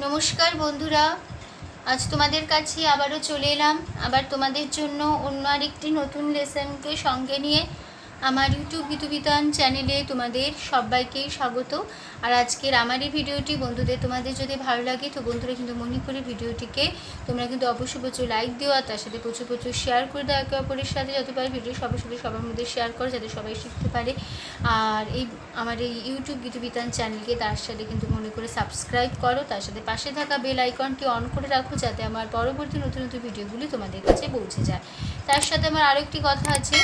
নমস্কার বন্ধুরা, আজ তোমাদের কাছে আবারও চলে এলাম। আবার তোমাদের জন্য অন্য আরেকটি নতুন লেসনকে সঙ্গে নিয়ে আমার ইউটিউব গীতবিতান চ্যানেলে তোমাদের সবাইকেই স্বাগত। আর আজকের আমার এই ভিডিওটি বন্ধুদের তোমাদের যদি ভালো লাগে তো বন্ধুরা কিন্তু মনে করে ভিডিওটিকে তোমরা কিন্তু অবশ্যই প্রচুর লাইক দিও, আর তার সাথে প্রচুর প্রচুর শেয়ার করে দাও একে অপরের সাথে, যত পারে ভিডিও সবার মধ্যে শেয়ার করো যাতে সবাই শিখতে পারে। আর আমার এই ইউটিউব গীতবিতান চ্যানেলকে তার সাথে কিন্তু মনে করে সাবস্ক্রাইব করো, তার সাথে পাশে থাকা বেল আইকনটি অন করে রাখো যাতে আমার পরবর্তী নতুন নতুন ভিডিওগুলি তোমাদের কাছে পৌঁছে যায়। তার সাথে আমার আরও একটি কথা আছে,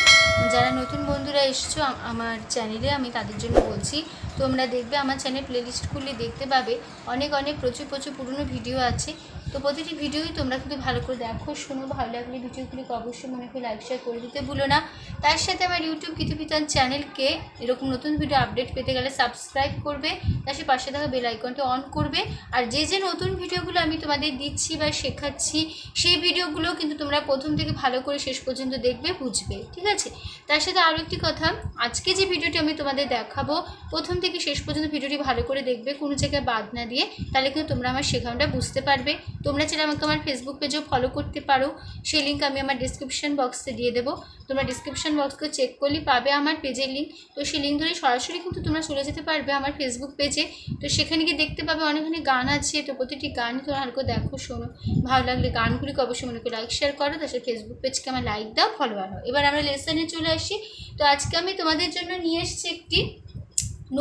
যারা নতুন বন্ধুরা এসছো আমার চ্যানেলে, আমি তাদের জন্য বলছি, তোমরা দেখবে আমার চ্যানেল প্লেলিস্ট খুললে দেখতে পাবে অনেক প্রচুর পুরনো ভিডিও আছে। তো প্রতিটি ভিডিওই তোমরা কিন্তু ভালো করে দেখো, শোনো, ভালো লাগলে ভিডিওগুলিকে অবশ্যই মনে করে লাইক শেয়ার করে দিতে ভুলো না। তার সাথে আমার ইউটিউব গীতবিতান চ্যানেলকে এরকম নতুন ভিডিও আপডেট পেতে গেলে সাবস্ক্রাইব করবে, তার সাথে পাশে থাকা বেল আইকনটি অন করবে। আর যে নতুন ভিডিওগুলো আমি তোমাদের দিচ্ছি বা শেখাচ্ছি সেই ভিডিওগুলো কিন্তু তোমরা প্রথম থেকে ভালো করে শেষ পর্যন্ত দেখবে, বুঝবে, ঠিক আছে? তার সাথে আরও একটি কথা, আজকে যে ভিডিওটি আমি তোমাদের দেখাবো প্রথম থেকে শেষ পর্যন্ত ভিডিওটি ভালো করে দেখবে, কোনো জায়গায় বাদ না দিয়ে, তাহলে কিন্তু তোমরা আমার শেখানোটা বুঝতে পারবে। তোমরা চাইলে আমাকে আমার ফেসবুক পেজেও ফলো করতে পারো, সেই লিঙ্ক আমি আমার ডিসক্রিপশন বক্সে দিয়ে দেবো। তোমরা ডিসক্রিপশন বক্সকে চেক করলেই পাবে আমার পেজের লিঙ্ক। তো সেই লিঙ্ক ধরে সরাসরি কিন্তু তোমরা চলে যেতে পারবে আমার ফেসবুক পেজে। তো সেখানে গিয়ে দেখতে পাবে অনেকখানি গান আছে, তো প্রতিটি গানই তোমরা ভালো করে দেখো, শোনো, ভালো লাগলে গানগুলিকে অবশ্যই মনে করে লাইক শেয়ার করো, তার সাথে ফেসবুক পেজকে আমার লাইক দাও, ফলোয়ার হও। এবার আমরা লেসনে চলে আসি। তো আজকে আমি তোমাদের জন্য নিয়ে এসেছি একটি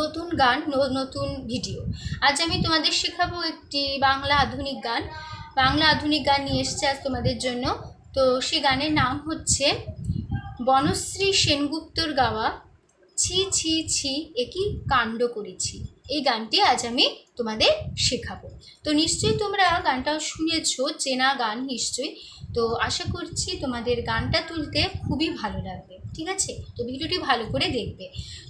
নতুন গান, নতুন ভিডিও। আজ আমি তোমাদের শেখাবো একটি বাংলা আধুনিক গান নিয়ে এসেছি আজ তোমাদের জন্য। তো সেই গানের নাম হচ্ছে বনশ্রী সেনগুপ্তর গাওয়া ছি ছি ছি একই কাণ্ড করেছি। এই গানটি আজ আমি তোমাদের শেখাবো। তো নিশ্চয়ই তোমরা গানটা শুনেছো, চেনা গান নিশ্চয়ই। তো আশা করছি তোমাদের গানটা তুলতে খুবই ভালো লাগবে, ঠিক আছে? তো ভিডিওটি ভালো করে দেখবে।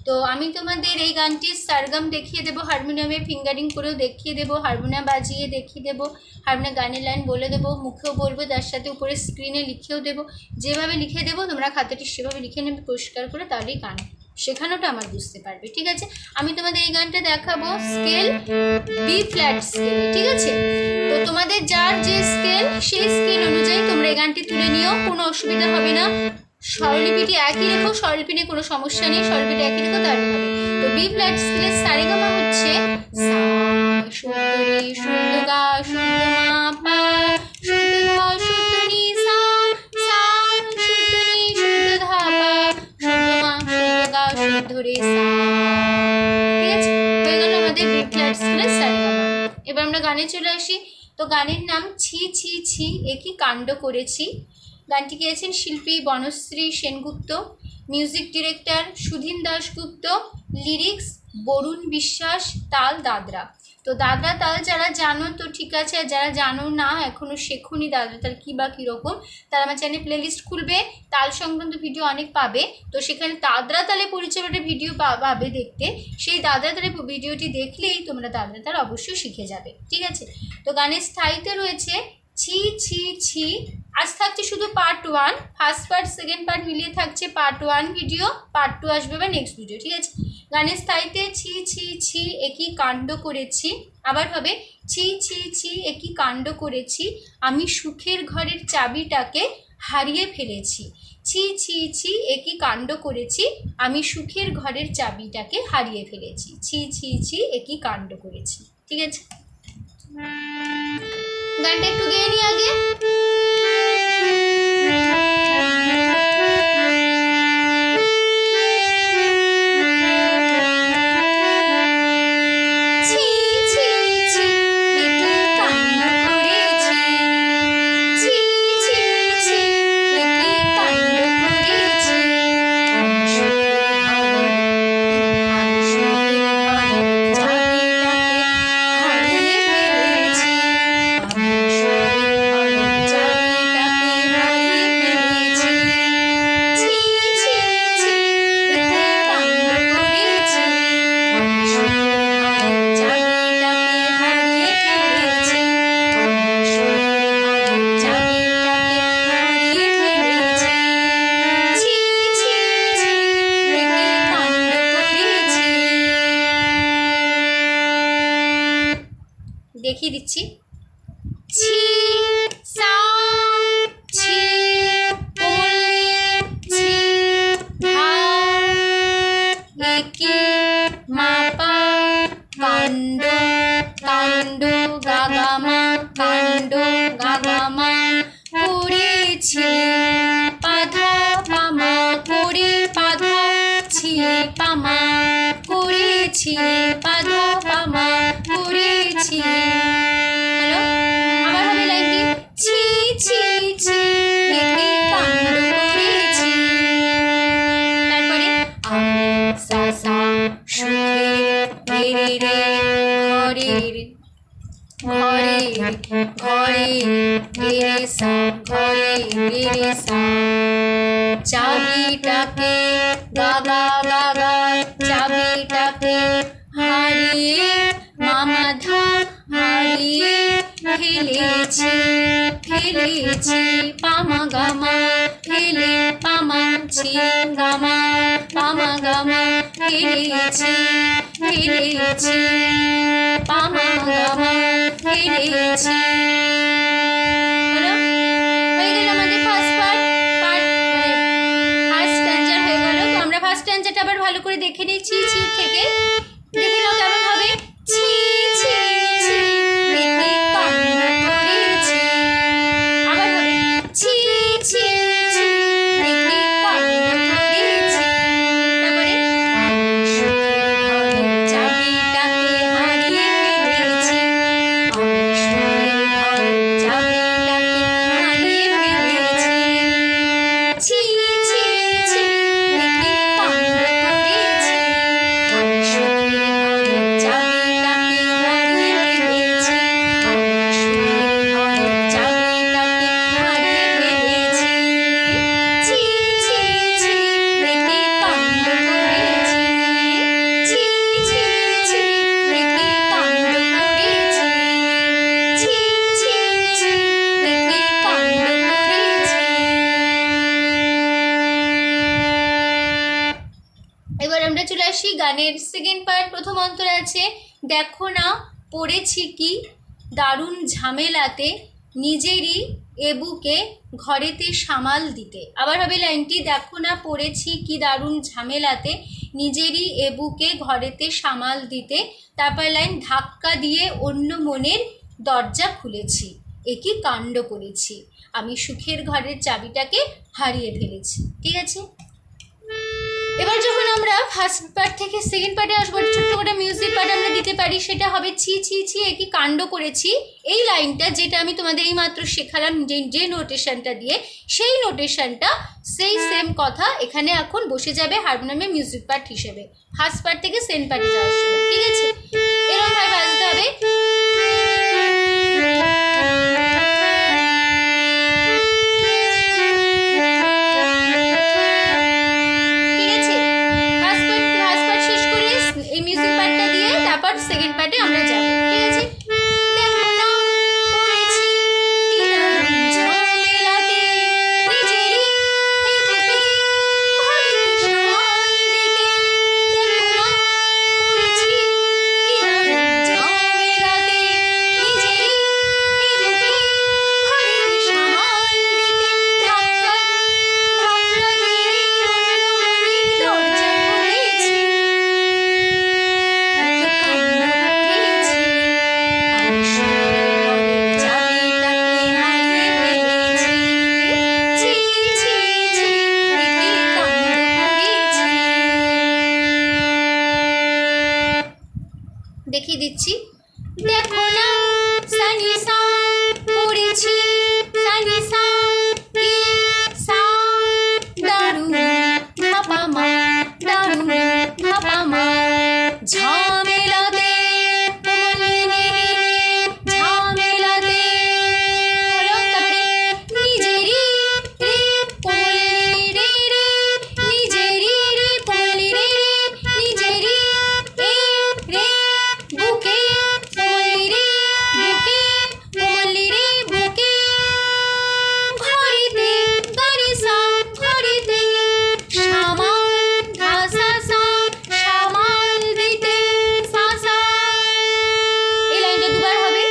তো আমি তোমাদের এই গানটির সারগাম দেখিয়ে দেবো, হারমোনিয়ামে ফিঙ্গারিং করেও দেখিয়ে দেবো, হারমোনিয়াম বাজিয়ে দেখিয়ে দেবো, হারমোনিয়াম গানের লাইন বলে দেবো, মুখেও বলবো, তার সাথে উপরে স্ক্রিনে লিখেও দেবো। যেভাবে লিখে দেবো তোমরা খাতাটি সেভাবে লিখে নেবে পরিষ্কার করে, তাহলেই গান শেখানোটা আমার বুঝতে পারবে, ঠিক আছে? আমি তোমাদের এই গানটা দেখাবো স্কেল বি ফ্ল্যাট স্কেলে, ঠিক আছে? তো তোমাদের যার যে স্কেল সেই স্কেল অনুযায়ী তোমরা এই গানটি তুলে নিও, কোনো অসুবিধা হবে না। স্বরলিপিটি একই রেখো, স্বরলিপি নিয়ে কোনো সমস্যা নেই, স্বরলিপিটি একই রেখো, তাহলে হবে। তো বি ফ্ল্যাট স্কেলের সারেগামা হচ্ছে সা শুদ্ধ রে শুদ্ধ গা শুদ্ধ মা পা শুদ্ধ ধ শুদ্ধ নি সা সা শুদ্ধ নি শুদ্ধ ধা পা শুদ্ধ মা শুদ্ধ গা শুদ্ধ রে সা। ঠিক আছে, হয়ে গেল আমাদের বি ফ্ল্যাট স্কেলের সারেগামা। এবার আমরা গানে চলে আসি। তো গানের নাম ছি ছি ছি একই কাণ্ড করেছি। গানটি গেয়েছেন শিল্পী Banashree Sengupta, music director Sudhin Dasgupta, lyrics Barun Biswas, তাল দাদরা। তো দাদরা তাল যারা জানো তো ঠিক আছে, আর যারা জানো না এখনও শেখুনি দাদরা তাল কী বা কীরকম, তারা আমার চ্যানেল প্লেলিস্ট খুলবে, তাল সংক্রান্ত ভিডিও অনেক পাবে। তো সেখানে দাদরা তালে পরিচয়ের ভিডিও পাবে দেখতে, সেই দাদরা তালে ভিডিওটি দেখলেই তোমরা দাদরা তাল অবশ্যই শিখে যাবে, ঠিক আছে? তো গানের স্থায়ীতে রয়েছে ছি ছি ছি। আজ থাকছে শুধু part 1, first part second part মিলিয়ে থাকছে পার্ট 1 ভিডিও, পার্ট 2 আসবে বা নেক্সট ভিডিও, ঠিক আছে? গানের স্থায়ীতে ছি ছি ছি একই কাণ্ড করেছি। আবার হবে ছি ছি ছি একই কাণ্ড করেছি, আমি সুখের ঘরের চাবিটাকে হারিয়ে ফেলেছি। ছি ছি ছি একই কাণ্ড করেছি, আমি সুখের ঘরের চাবিটাকে হারিয়ে ফেলেছি। ছি ছি ছি একই কাণ্ড করেছি, ঠিক আছে? গানটা একটু গেয়ে নি আগে। দেখিয়ে দিচ্ছি। ছি সা ছি ছি ধা একি মাপা কাণ্ড কাণ্ড গাগামা কাণ্ড গাগামা করেছি পাধা পামা করে পাধা ছি পামা করেছি পাধা পামা করেছি। হ্যালো, আবার হবে লাইনটি। ছি ছি ছি একে কাণ্ড করেছি। তারপরে আমি সা সা সুখের রে রে ঘরের ঘরের ঘরে রে সা ঘরে রে সা চাবিটাকে গাগা গাগা চাবিটাকে হারিয়ে মামা ধা হারিয়ে ফেলেছি ফেলেছি পামা গামা ফেলে পামা ছি গামা পামা গামা ফেলেছি ফেলেছি পামা গামা ফেলেছি। হলো, হয়ে গেল আমাদের ফার্স্ট পার্ট মানে ফার্স্ট স্ট্যান্জার হয়ে গেল। তো আমরা ফার্স্ট স্ট্যান্জারটা আবার ভালো করে দেখে নিচ্ছি। ছি থেকে দেখে নাও কেমন হবে। ছি ছি ছি একে কাণ্ড করেছি। আবার হবে ছি ছি ছি একে কাণ্ড করেছি। তারপরে আমি সুখের ঘরের চাবিটাকে হারিয়ে ফেলেছি। আমি সুখের ঘরের চাবিটাকে হারিয়ে ফেলেছি। ছি ছি ছি একে কাণ্ড করেছি। আমি সুখের ঘরের চাবিটাকে হারিয়ে ফেলেছি। আমি সুখের ঘরের চাবিটাকে হারিয়ে ফেলেছি। ছি ছি ছি একে কাণ্ড করেছি। ছি ছি ছি একে কাণ্ড করেছি। ছি ছি ছি একে কাণ্ড করেছি। এবার আমরা চলে আসি গানের সেকেন্ড পার্ট। প্রথম অন্তরে আছে দেখো না পড়েছি কি দারুণ ঝামেলাতে নিজেরই এবুকে ঘরেতে সামাল দিতে। আবার হবে লাইনটি দেখো না পড়েছি কি দারুণ ঝামেলাতে নিজেরই এবুকে ঘরেতে সামাল দিতে। তারপর লাইন ধাক্কা দিয়ে অন্য মনের দরজা খুলেছি একই কাণ্ড করেছি। আমি সুখের ঘরের চাবিটাকে হারিয়ে ফেলেছি। ঠিক আছে, এবার যখন আমরা ফার্স্ট পার্ট থেকে সেকেন্ড পার্টে আসবো, ছোট্ট করে মিউজিক পার্ট আমরা দিতে পারি। সেটা হবে ছি ছি ছি একই কাণ্ড করেছি। এই লাইনটা যেটা আমি তোমাদের এই মাত্র শেখালাম যে নোটেশনটা দিয়ে, সেই নোটেশনটা সেই সেম কথা এখানে এখন বসে যাবে হারমোনিয়ামে মিউজিক পার্ট হিসেবে ফার্স্ট পার্ট থেকে সেকেন্ড পার্টে যাওয়ার সময়। ঠিক আছে, এরকম ভাবে বাজতে হবে। সেকেন্ড পার্টে আমরা যাব। ঠিক আছে, দেখো না পড়েছি কি দারুণ ঝামেলাতে নিজেরই এবুকে ঘরেতে সামাল দিতে। দেখো না পড়েছি কি দারুণ ঝামেলাতে নিজেরই এবুকে ঘরেতে সামাল দিতে। ধাক্কা ধাক্কা দিয়ে অন্য মনের দরজা খুলেছি। দেখিয়ে দিচ্ছি। দেখো না সানি সা পড়েছি সানি সা কি সা দারুণ ধাপামা দারুণ ধাপামা ঝামেলাতে ঝামেলাতে। হলো, তারপরে নিজেরই রে কোমলি রে রে নিজেরই রে কোমলি রে নিজেরই এ রে বুকে কোমলি রে বুকে কোমলি রে বুকে ঘরেতে গারে সা ঘরেতে সামাল ধাসা সা সামাল দিতে সা সা। এই লাইনটা দুবার হবে।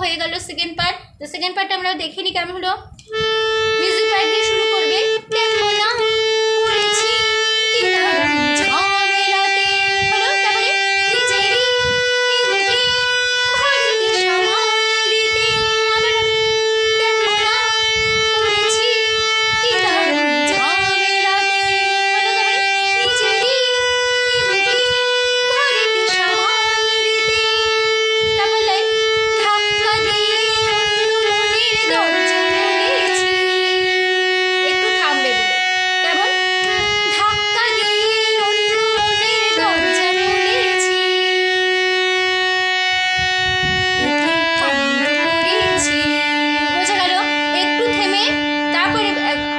হয়ে গেল সেকেন্ড পার্ট। তো সেকেন্ড পার্টটা আমরা দেখে নিই কেমন হলো। মিউজিক পার্ট দিয়ে শুরু করবে। দেখো না পড়েছি কি দারুণ ঝামেলাতে, হলো। তারপরে নিজেরই বুকে ঘরকে সামাল দিতে, আবার দেখো না পড়েছি কি দারুণ ঝামেলাতে, হলো। তারপরে নিজেরই বুকে ঘরকে সামাল দিতে, তারপর লাইন ধাক্কা দিয়ে অন্য মনের দরজা খুলেছি, একটু থামবে বলে, কেমন ধাক্কা দিয়ে অন্য মনের দরজা খুলেছি, একে কাণ্ড করেছি, বোঝা গেল। একটু থেমে তারপরে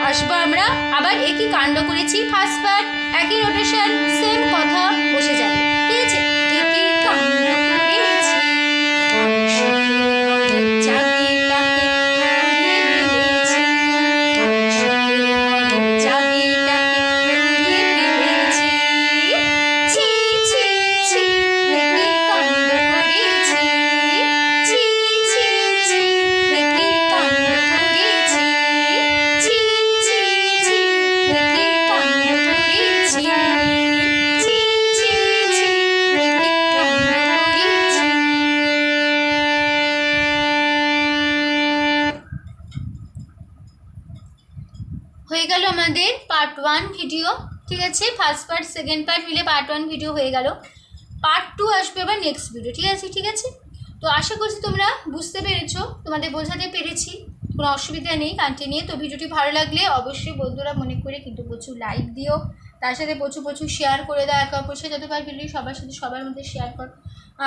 আসবো আমরা আবার একই কাণ্ড করেছি। ফার্স্ট পার্ট একই রোটেশন, সেম কথা বসে যাবে, ঠিক আছে। একে কাণ্ড করেছি, আমি সুখের ঘরের চাবিটাকে হারিয়ে ফেলেছি, আমি সুখের ঘরের চাবিটাকে হারিয়ে ফেলেছি, ছি ছি ছি একে কাণ্ড করেছি, ছি ছি ছি একে কাণ্ড করেছি, ছি ছি ছি একে কাণ্ড করেছি, ছি ছি ছি একে কাণ্ড করেছি। হয়ে গেল আমাদের পার্ট 1 ভিডিও, ঠিক আছে। ফার্স্ট পার্ট সেকেন্ড পার্ট মিলে পার্ট 1 ভিডিও হয়ে গেল। পার্ট 2 আসবে আবার নেক্সট ভিডিও, ঠিক আছে, ঠিক আছে। তো আশা করছি তোমরা বুঝতে পেরেছো, তোমাদের বোঝাতে পেরেছি, কোনো অসুবিধা নেই কন্টিনিউ। তো ভিডিওটি ভালো লাগলে অবশ্যই বন্ধুরা মনে করে কিন্তু প্রচুর লাইক দিও, তার সাথে প্রচুর প্রচুর শেয়ার করে দাও, একে অপরের সাথে যতবার ভিডিও সবার সাথে সবার মধ্যে শেয়ার কর।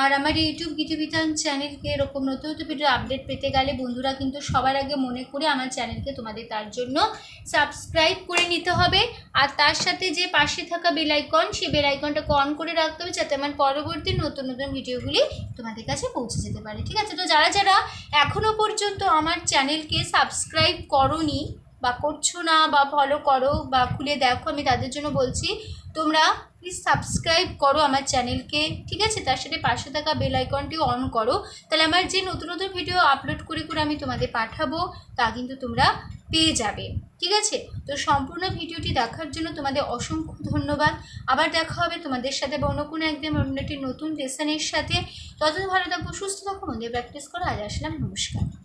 আর আমার ইউটিউব গীতবিতান চ্যানেলকে এরকম নতুন নতুন ভিডিও আপডেট পেতে গেলে বন্ধুরা কিন্তু সবার আগে মনে করে আমার চ্যানেলকে তোমাদের তার জন্য সাবস্ক্রাইব করে নিতে হবে। আর তার সাথে যে পাশে থাকা বেল আইকন, সেই বেল আইকনটাকে অন করে রাখতে হবে, যাতে আমার পরবর্তী নতুন নতুন ভিডিওগুলি তোমাদের কাছে পৌঁছে যেতে পারে, ঠিক আছে। তো যারা যারা এখনও পর্যন্ত আমার চ্যানেলকে সাবস্ক্রাইব করোনি বা করছো না, বা ফলো করো বা খুলে দেখো, আমি তাদের জন্য বলছি তোমরা প্লিজ সাবস্ক্রাইব করো আমার চ্যানেলকে, ঠিক আছে। তার সাথে পাশে থাকা বেল আইকনটি অন করো, তাহলে আমার যে নতুন নতুন ভিডিও আপলোড করে করে আমি তোমাদের পাঠাবো তা কিন্তু তোমরা পেয়ে যাবে, ঠিক আছে। তো সম্পূর্ণ ভিডিওটি দেখার জন্য তোমাদের অসংখ্য ধন্যবাদ। আবার দেখা হবে তোমাদের সাথে বা অন্য কোনো একদিন অন্য একটি নতুন লেসনের সাথে। ততদিন ভালো থাকবো, সুস্থ থাকো, মন্দির প্র্যাকটিস করো। আজ আসলাম, নমস্কার।